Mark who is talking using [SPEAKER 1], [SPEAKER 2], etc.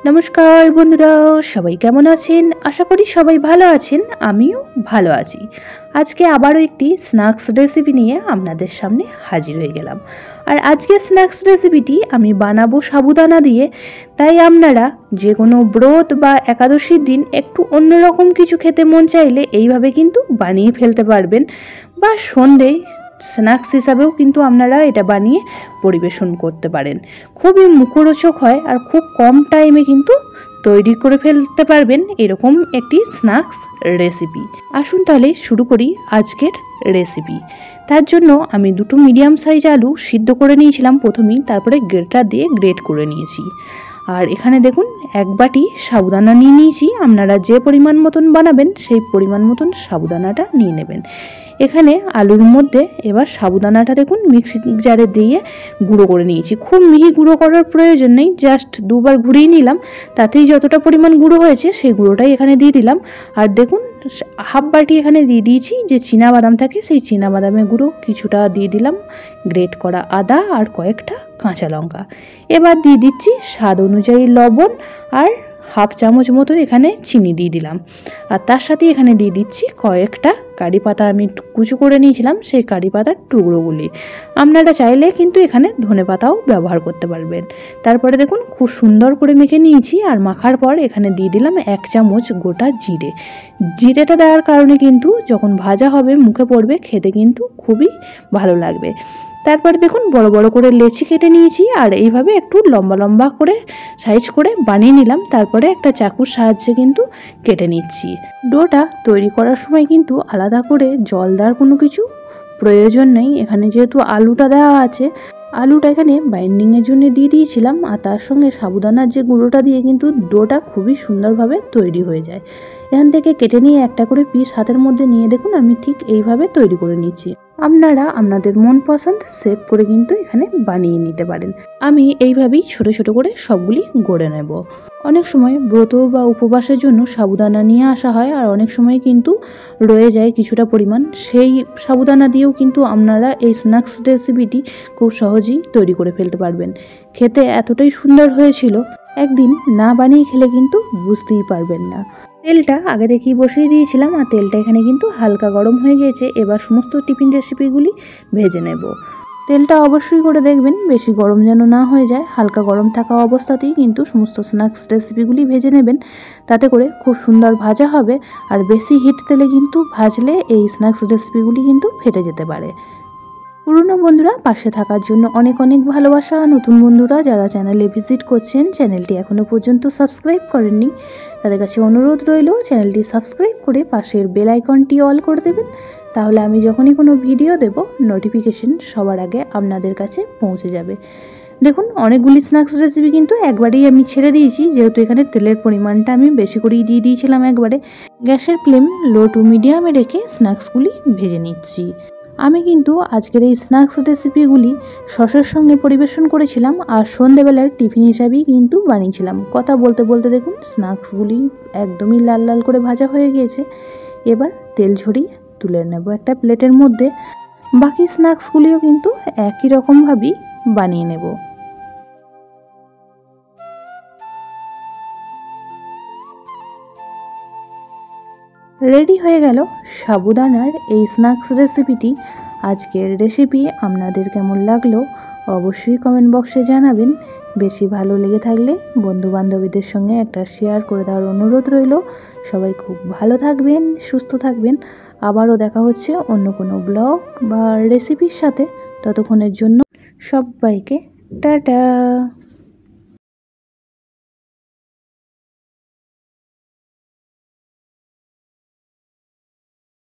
[SPEAKER 1] नमस्कार बंधुरा सबाई केमन आছেন आशा करी सबाई भालो आছেন आमिও भालो आছি। आज के आबारो एकटी स्नैक्स रेसिपि निये आपनादेर सामने हाजिर हये गेलाम। और आज के स्नैक्स रेसिपिटी आमी बानाबो साबुदाना दिये, ताई आपनारा जे कोनो व्रत बा एकादशीर दिन एकटू अन्यरकम किछु खेते मन चाइले एइभावे किन्तु बानिये फेलते पारबेन बा सन्ध्याय स्नैक्स हिसाबेও কিন্তু আপনারা এটা বানিয়ে পরিবেশন করতে পারেন। খুবই মুখরোচক হয় আর খুব কম টাইমে কিন্তু তৈরি করে ফেলতে পারবেন এরকম একটি স্ন্যাক্স রেসিপি। আসুন তাহলে শুরু করি আজকের রেসিপি। তার জন্য আমি দুটো মিডিয়াম সাইজ আলু সিদ্ধ করে নিয়েছিলাম প্রথমেই, তারপরে গ্রেটার দিয়ে গ্রেট করে নিয়েছি। আর এখানে দেখুন এক বাটি সাবুদানা নিয়ে নিয়েছি। আপনারা যে পরিমাণ মতন বানাবেন সেই পরিমাণ মতন সাবুদানাটা নিয়ে নেবেন। এখানে আলুর মধ্যে এবার সাবুদানাটা দেখুন মিক্সি জারে দিয়ে গুঁড়ো করে নিয়েছি। খুব মিহি গুঁড়ো করার প্রয়োজন নেই, জাস্ট দুবার ঘুরিয়ে নিলাম, তাতেই যতটা পরিমাণ গুঁড়ো হয়েছে সেই গুঁড়োটাই এখানে দিয়ে দিলাম। আর দেখুন হাফ বাটি এখানে দিয়ে দিয়েছি যে চীনা বাদাম থাকে, সেই চীনা বাদামের গুঁড়ো কিছুটা দিয়ে দিলাম, গ্রেট করা আদা আর কয়েকটা কাঁচা লঙ্কা। এবার দিয়ে দিচ্ছি স্বাদ অনুযায়ী লবণ আর হাফ চামচ মতন এখানে চিনি দিয়ে দিলাম। আর তার সাথে এখানে দিয়ে দিচ্ছি কয়েকটা কারি পাতা, আমি কুচো করে নিয়েছিলাম সেই কারি পাতার টুকরোগুলি। আপনারা চাইলে কিন্তু এখানে ধনে পাতাও ব্যবহার করতে পারবেন। তারপরে দেখুন খুব সুন্দর করে মেখে নিয়েছি। আর মাখার পর এখানে দিয়ে দিলাম এক চামচ গোটা জিরে। জিরেটা দেওয়ার কারণে কিন্তু যখন ভাজা হবে মুখে পড়বে, খেতে কিন্তু খুবই ভালো লাগবে। তারপরে দেখুন বড় বড় করে লেচি কেটে নিয়েছি আর এইভাবে একটু লম্বা লম্বা করে সাইজ করে বানিয়ে নিলাম। তারপরে একটা চাকুর সাহায্যে কিন্তু কেটে নিচ্ছি। ডোটা তৈরি করার সময় কিন্তু আলাদা করে জল দেওয়ার কোনো কিছু প্রয়োজন নেই। এখানে যেহেতু আলুটা দেওয়া আছে, আলুটা এখানে বাইন্ডিংয়ের জন্য দিয়ে দিয়েছিলাম আর তার সঙ্গে সাবুদানার যে গুঁড়োটা দিয়ে কিন্তু ডোটা খুবই সুন্দরভাবে তৈরি হয়ে যায়। এখান থেকে কেটে নিয়ে একটা করে পিস হাতের মধ্যে নিয়ে দেখুন আমি ঠিক এইভাবে তৈরি করে নিচ্ছি। আপনারা আপনাদের মন পছন্দ শেপ করে কিন্তু এখানে বানিয়ে নিতে পারেন। আমি এইভাবেই ছোট ছোট করে সবগুলি গড়ে নেব। অনেক সময় ব্রত বা উপবাসের জন্য সাবুদানা নিয়ে আসা হয় আর অনেক সময় কিন্তু রয়ে যায় কিছুটা পরিমাণ, সেই সাবুদানা দিয়েও কিন্তু আপনারা এই স্ন্যাক্স রেসিপিটি খুব সহজেই তৈরি করে ফেলতে পারবেন। খেতে এতটাই সুন্দর হয়েছিল, একদিন না বানিয়ে খেলে কিন্তু বুঝতেই পারবেন না। তেলটা আগে থেকেই বসিয়ে দিয়েছিলাম আর তেলটা এখানে কিন্তু হালকা গরম হয়ে গিয়েছে। এবার সমস্ত টিফিন রেসিপিগুলি ভেজে নেব। তেলটা অবশ্যই করে দেখবেন বেশি গরম যেন না হয়ে যায়, হালকা গরম থাকা অবস্থাতেই কিন্তু সমস্ত স্ন্যাক্স রেসিপিগুলি ভেজে নেবেন, তাতে করে খুব সুন্দর ভাজা হবে। আর বেশি হিট তেলে কিন্তু ভাজলে এই স্ন্যাক্স রেসিপিগুলি কিন্তু ফেটে যেতে পারে। পুরনো বন্ধুরা পাশে থাকার জন্য অনেক অনেক ভালোবাসা। নতুন বন্ধুরা যারা চ্যানেলে ভিজিট করছেন, চ্যানেলটি এখনও পর্যন্ত সাবস্ক্রাইব করেননি, তাদের কাছে অনুরোধ রইল চ্যানেলটি সাবস্ক্রাইব করে পাশের বেল আইকনটি অল করে দেবেন। তাহলে আমি যখনই কোনো ভিডিও দেব নোটিফিকেশন সবার আগে আপনাদের কাছে পৌঁছে যাবে। দেখুন অনেকগুলি স্ন্যাক্স রেসিপি কিন্তু একবারেই আমি ছেড়ে দিয়েছি, যেহেতু এখানে তেলের পরিমাণটা আমি বেশি করেই দিয়ে দিয়েছিলাম একবারে। গ্যাসের ফ্লেম লো টু মিডিয়ামে রেখে স্ন্যাক্সগুলি ভেজে নিচ্ছি। আমি কিন্তু আজকের এই স্ন্যাক্স রেসিপিগুলি সসের সঙ্গে পরিবেশন করেছিলাম আর সন্ধ্যেবেলার টিফিন হিসাবেই কিন্তু বানিয়েছিলাম। কথা বলতে বলতে দেখুন স্ন্যাক্সগুলি একদমই লাল লাল করে ভাজা হয়ে গিয়েছে। এবার তেল ঝরিয়ে তুলে নেব একটা প্লেটের মধ্যে। বাকি স্ন্যাক্সগুলিও কিন্তু একই রকমভাবেই বানিয়ে নেব। রেডি হয়ে গেল সাবুদানার এই স্ন্যাক্স রেসিপিটি। আজকের রেসিপি আপনাদের কেমন লাগলো অবশ্যই কমেন্ট বক্সে জানাবেন। বেশি ভালো লেগে থাকলে বন্ধু বান্ধবীদের সঙ্গে একটা শেয়ার করে দেওয়ার অনুরোধ রইল। সবাই খুব ভালো থাকবেন, সুস্থ থাকবেন। আবারও দেখা হচ্ছে অন্য কোনো ব্লগ বা রেসিপির সাথে। ততক্ষণের জন্য সবাইকে টাটা।